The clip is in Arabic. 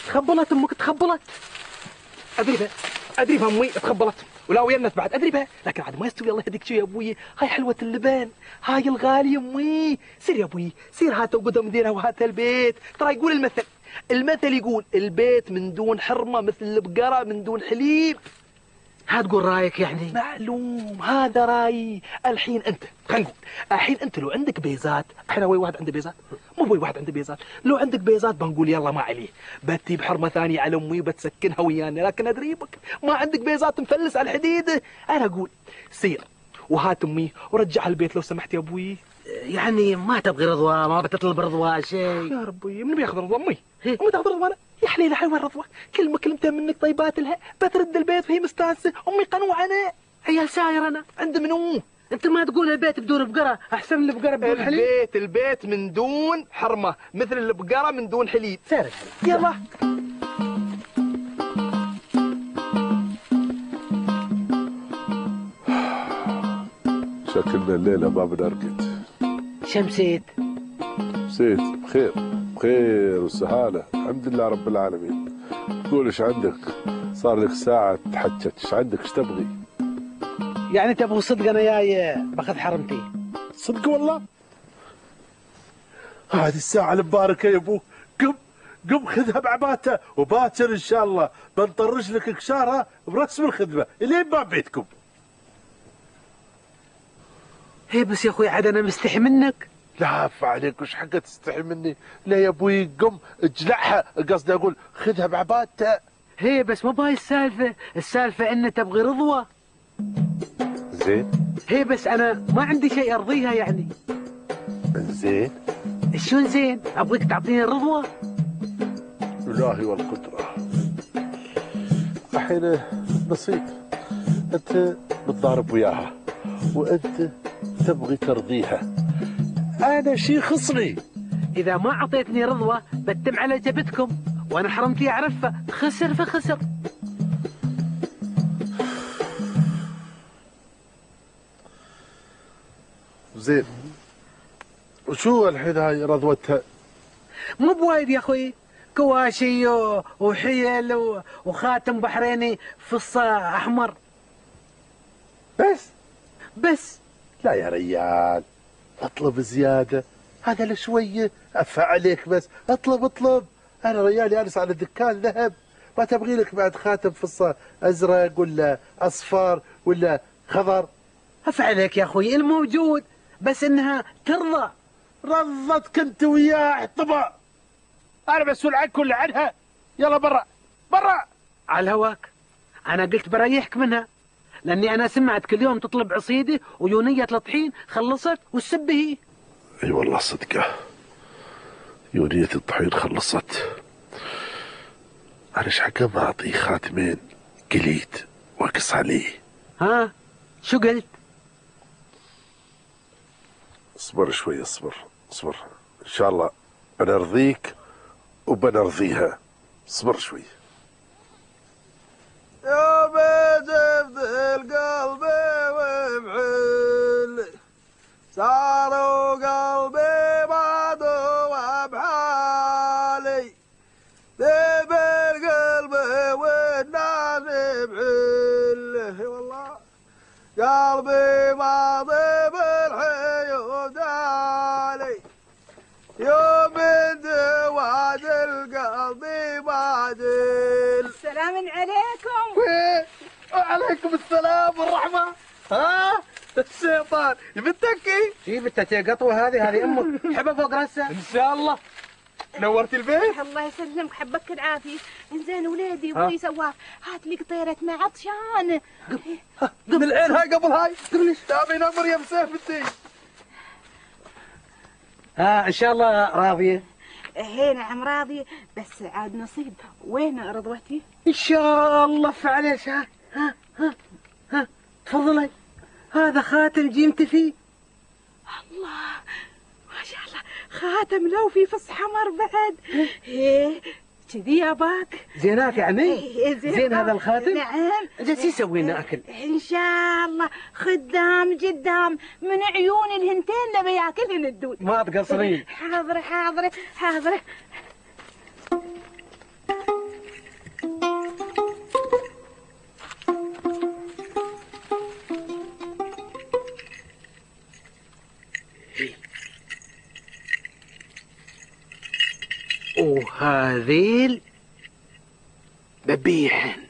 تخبلت امك تخبلت. ادري بها امي تخبلت ولا وينت بعد ادري بها، لكن عاد ما يستوي الله يهديك شو يا ابوي. هاي حلوه اللبن، هاي الغالي امي. سير يا ابوي سير، هات قدام مدينه وهات البيت. ترى يقول المثل يقول البيت من دون حرمه مثل البقره من دون حليب. ها تقول رايك يعني؟ معلوم هذا رايي. الحين انت خلينا نقول الحين انت لو عندك بيزات، احنا وي واحد عنده بيزات مو بوي واحد عنده بيزات، لو عندك بيزات بنقول يلا ما عليه بتي بحرمه ثانيه على امي وبتسكنها ويانا، لكن ادريبك ما عندك بيزات مفلس على الحديده. انا اقول سير وهات امي ورجعها البيت لو سمحت يا ابوي. يعني ما تبغي رضوى؟ ما بتطلب رضوى شيء؟ يا ربي من بياخذ رضوى امي؟ امي تاخذ رضوى؟ يا حليله حلوه الرضوى، كلمه كلمتين منك طيبات لها بترد البيت وهي مستانسه. امي قنوعه انا عيال ساير انا عند منو؟ انت ما تقول البيت بدون بقره احسن من البقره بدون حليب؟ البيت من دون حرمه مثل البقره من دون حليب. سير يلا. شكلنا الليله ما بنرقد. شمسيت؟ مسيت بخير بخير وسهاله الحمد لله رب العالمين. قول ايش عندك؟ صار لك ساعه تحجج، ايش عندك ايش تبغي؟ يعني تبغى صدق انا جاي باخذ حرمتي؟ صدق والله؟ هذه الساعه المباركه يا ابو، قم خذها بعباته وباكر ان شاء الله بنطرش لك كشارها برسم الخدمه الين باب بيتكم. هي بس يا اخوي عاد انا مستحي منك. لا عفا عليك وش حقه تستحي مني؟ لا يا ابوي قم اجلعها، قصدي اقول خذها بعبادته. هي بس مو بهاي السالفه ان تبغي رضوى. زين. هي بس انا ما عندي شيء ارضيها يعني. زين. شلون زين؟ ابغيك تعطيني الرضوى. الهي والقدره. الحين نصيب، انت بتضارب وياها وانت تبغي ترضيها، انا شي يخصني؟ اذا ما اعطيتني رضوى بتم على جبتكم وانا حرمتي اعرفها، خسر فخسر. زين وشو الحين هاي رضوتها؟ مو بوايد يا اخوي، كواشي وحيل وخاتم بحريني فصة احمر بس. لا يا ريال اطلب زياده، هذا لشويه ادفع عليك بس اطلب. انا ريال جالس على دكان ذهب، ما تبغي لك بعد خاتم فصه ازرق ولا اصفر ولا خضر؟ ادفع عليك يا اخوي الموجود، بس انها ترضى. رضتك انت وياه احطبا، انا مسؤول عنك ولا عنها؟ يلا برا على هواك. انا قلت بريحك منها لاني انا سمعت كل يوم تطلب عصيده ويونيه الطحين خلصت والسبه هي. اي والله صدقه يونيه الطحين خلصت. انا ايش حقه ما اعطيه خاتمين قليد واقص عليه؟ ها شو قلت؟ اصبر شوي اصبر ان شاء الله بنرضيك وبنرضيها، اصبر شوي. يا بجفت القلب وبحلي صاروا قلبي بعدو بحالي، ذيب القلب والناس بحله والله قلبي ماضي بالحيود علي، يوم زواج القلب بعدل. السلام عليكم. وعليكم السلام والرحمه. ها الشيطان يبتكي. شي بتتي قطوه هذه امك حبه فوق راسها ان شاء الله. نورتي البيت. الله يسلمك حبك العافيه. انزين ولادي ابوي سواف هات لي قطيره مع عطشان. من العين هاي قبل هاي. تابعينا مريم سيف الدين. ان شاء الله راضيه. هي نعم راضيه، بس عاد نصيب. وين رضوتي؟ ان شاء الله فعليش. ها تفضلي، هذا خاتم جيمتي فيه. الله ما شاء الله، خاتم لو في فص حمر بعد. ايه كذي يا باك. زينات يعني؟ إيه زين هذا الخاتم؟ نعم. جالس يسوي لنا اكل ان شاء الله، خدام جدام من عيون الهنتين لما ياكلهن الدود. ما تقصرين. حاضر. وهذيل ببيعهن.